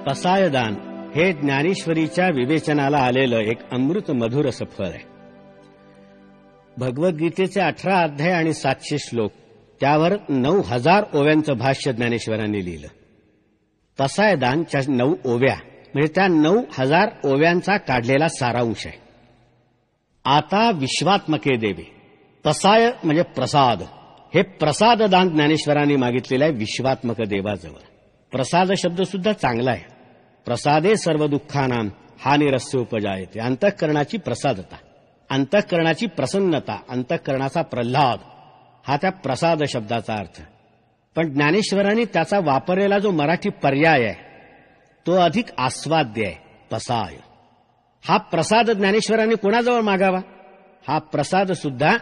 पसायदान हे ज्ञानेश्वरीच्या विवेचनाला आलेलं एक अमृत मधुर असं फळ आहे. भगवद्गीतेचे 18 अध्याय आणि 700 श्लोक, त्यावर 9000 ओव्यांचं भाष्य ज्ञानेश्वरांनी लिहिलं. पसायदानच्या 9 ओव्या म्हणजे त्या 9000 ओव्यांचा काढलेला सारांश आहे. आता विश्वात्मके देवे, पसाय म्हणजे प्रसाद, हे प्रसाददान ज्ञानेश्वरांनी मागितलेलं आहे विश्वात्मक देवाजवळ. प्रसाद शब्द सुद्धा चांगला आहे. प्रसादे सर्व दुःखानां हानिरस्य उपजायते. अंतःकरणाची प्रसादता, अंतःकरणाची प्रसन्नता, अंतःकरणाचा प्रल्हाद, हा त्या प्रसाद शब्दाचा अर्थ. पण ज्ञानेश्वरांनी त्याचा वापरलेला जो मराठी पर्याय आहे तो अधिक आस्वाद्य आहे, पसाय. हा प्रसाद ज्ञानेश्वरांनी कोणाजवळ मागावा? हा प्रसाद सुद्धा